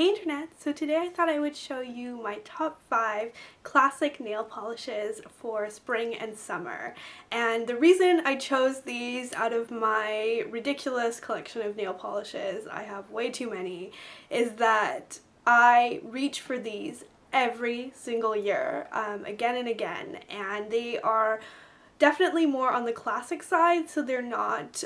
Hey Internet! So today I thought I would show you my top 5 classic nail polishes for spring and summer. And the reason I chose these out of my ridiculous collection of nail polishes, I have way too many, is that I reach for these every single year, again and again, and they are definitely more on the classic side, so they're not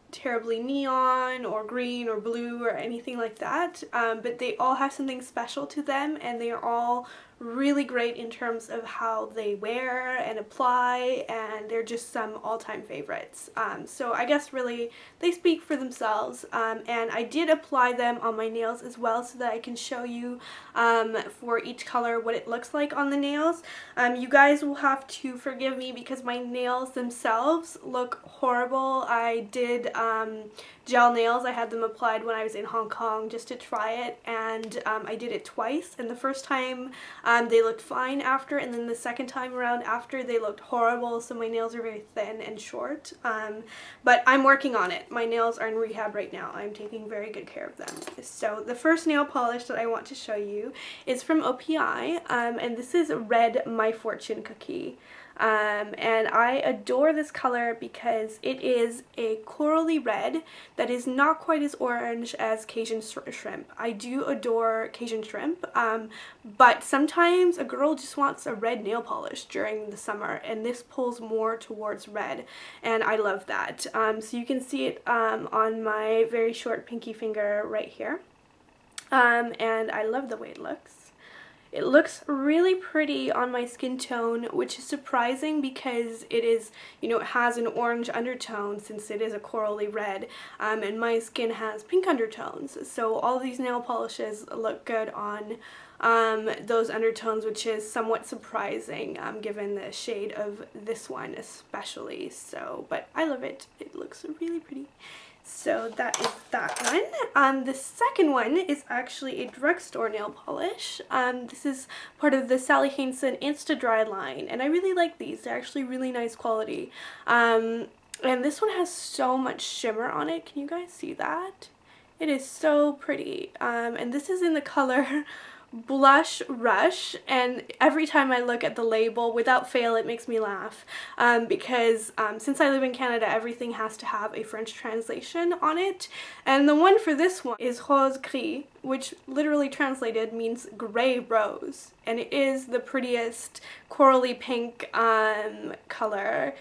terribly neon or green or blue or anything like that, but they all have something special to them, and they are all really great in terms of how they wear and apply, and they're just some all-time favorites. So I guess really they speak for themselves, and I did apply them on my nails as well so that I can show you for each color what it looks like on the nails. You guys will have to forgive me because my nails themselves look horrible. I did gel nails. I had them applied when I was in Hong Kong just to try it, and I did it twice, and the first time they looked fine after, and then the second time around after they looked horrible, so my nails are very thin and short. But I'm working on it. My nails are in rehab right now. I'm taking very good care of them. So the first nail polish that I want to show you is from OPI, and this is Red My Fortune Cookie. And I adore this color because it is a corally red that is not quite as orange as Cajun shrimp. I do adore Cajun shrimp, but sometimes a girl just wants a red nail polish during the summer, and this pulls more towards red, and I love that. So you can see it on my very short pinky finger right here, and I love the way it looks. It looks really pretty on my skin tone, which is surprising because it is, you know, it has an orange undertone since it is a corally red, and my skin has pink undertones. So all these nail polishes look good on those undertones, which is somewhat surprising given the shade of this one especially. So, but I love it. It looks really pretty. So that is that one. The second one is actually a drugstore nail polish. This is part of the Sally Hansen Insta-Dry line, and I really like these. They're actually really nice quality. And this one has so much shimmer on it. Can you guys see that? It is so pretty. And this is in the color Blush Rush, and every time I look at the label, without fail, it makes me laugh because since I live in Canada, everything has to have a French translation on it, and the one for this one is Rose Gris, which literally translated means gray rose, and it is the prettiest corally pink color.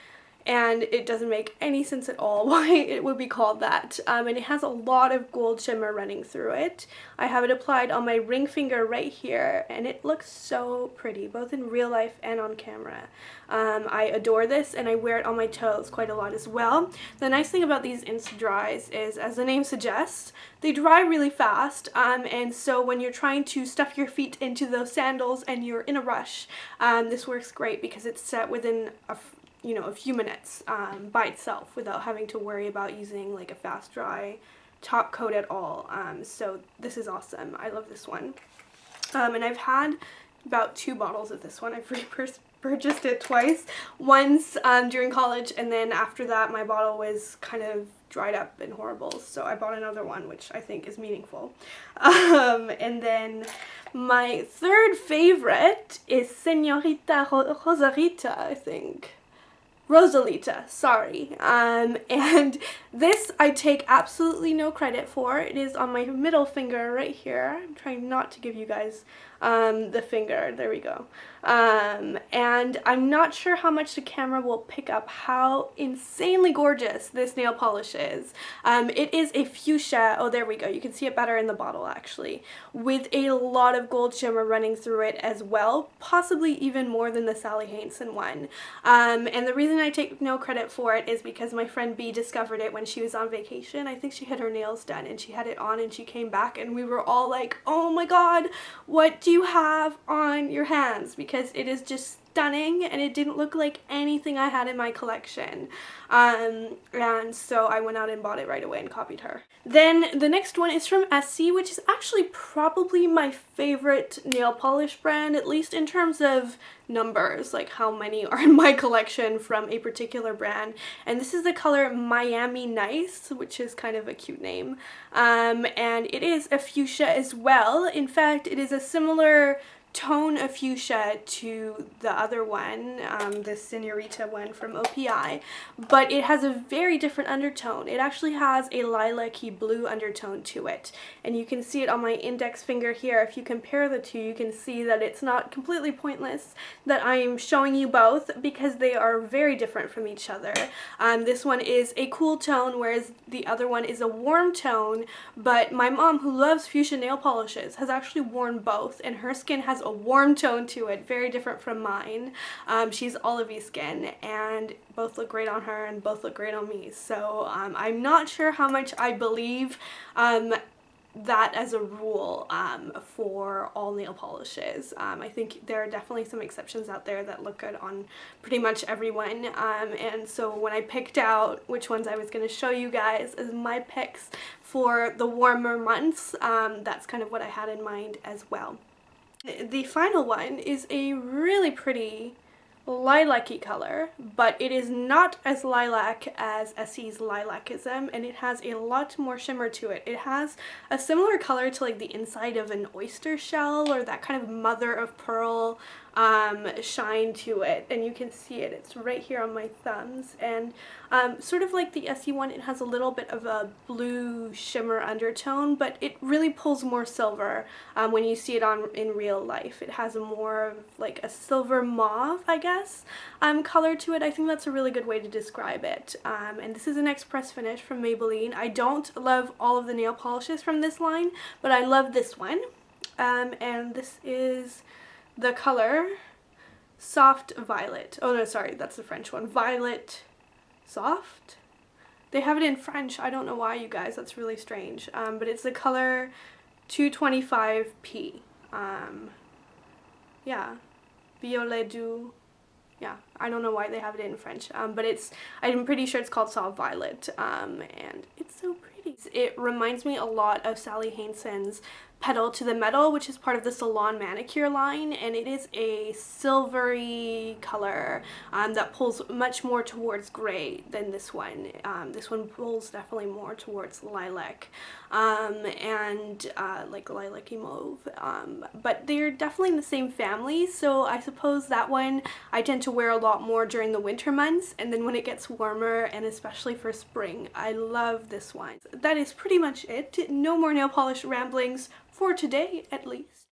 And it doesn't make any sense at all why it would be called that. And it has a lot of gold shimmer running through it. I have it applied on my ring finger right here, and it looks so pretty, both in real life and on camera. I adore this, and I wear it on my toes quite a lot as well. The nice thing about these Insta-Dries is, as the name suggests, they dry really fast, and so when you're trying to stuff your feet into those sandals and you're in a rush, this works great because it's set within a few minutes by itself without having to worry about using like a fast dry top coat at all. So this is awesome. I love this one. And I've had about 2 bottles of this one. I've repurchased it twice. Once during college, and then after that my bottle was kind of dried up and horrible, so I bought another one, which I think is meaningful. And then my third favorite is Senorita Rosarita, I think. Rosalita, sorry. And this I take absolutely no credit for. It is on my middle finger right here. I'm trying not to give you guys the finger. There we go. And I'm not sure how much the camera will pick up how insanely gorgeous this nail polish is. It is a fuchsia, oh there we go, you can see it better in the bottle actually, with a lot of gold shimmer running through it as well, possibly even more than the Sally Hansen one. And the reason I take no credit for it is because my friend B discovered it when she was on vacation. I think she had her nails done and she had it on and she came back and we were all like, oh my god, what do you have on your hands? Because it is just stunning and it didn't look like anything I had in my collection. And so I went out and bought it right away and copied her. Then the next one is from Essie, which is actually probably my favorite nail polish brand, at least in terms of numbers, like how many are in my collection from a particular brand. And this is the color Miami Nice, which is kind of a cute name. And it is a fuchsia as well. In fact, it is a similar tone of fuchsia to the other one, the Senorita one from OPI, but it has a very different undertone. It actually has a lilac-y blue undertone to it, and you can see it on my index finger here. If you compare the two, you can see that it's not completely pointless that I'm showing you both because they are very different from each other. This one is a cool tone, whereas the other one is a warm tone, but my mom, who loves fuchsia nail polishes, has actually worn both, and her skin has a warm tone to it, very different from mine. She's olivey skin, and both look great on her and both look great on me. So I'm not sure how much I believe that as a rule for all nail polishes. I think there are definitely some exceptions out there that look good on pretty much everyone, and so when I picked out which ones I was going to show you guys as my picks for the warmer months, that's kind of what I had in mind as well. The final one is a really pretty lilac-y color, but it is not as lilac as Essie's Lilacism, and it has a lot more shimmer to it. It has a similar color to like the inside of an oyster shell, or that kind of mother of pearl shine to it, and you can see it. It's right here on my thumbs, and sort of like the Essie one, it has a little bit of a blue shimmer undertone, but it really pulls more silver when you see it in real life. It has a more of like a silver mauve, I guess, color to it. I think that's a really good way to describe it. And this is an express finish from Maybelline. I don't love all of the nail polishes from this line, but I love this one. And this is the color Soft Violet. Oh no, sorry, that's the French one. Violet Soft? They have it in French. I don't know why, you guys. That's really strange. But it's the color 225P. Yeah. Violet du... Yeah, I don't know why they have it in French, but I'm pretty sure it's called Soft Violet, and it's so pretty. It reminds me a lot of Sally Hansen's Pedal to the Metal, which is part of the Salon Manicure line, and it is a silvery color that pulls much more towards gray than this one. This one pulls definitely more towards lilac, and like lilac-y mauve, but they're definitely in the same family, so I suppose that one I tend to wear a lot more during the winter months, and then when it gets warmer, and especially for spring, I love this one. That is pretty much it. No more nail polish ramblings for today, at least.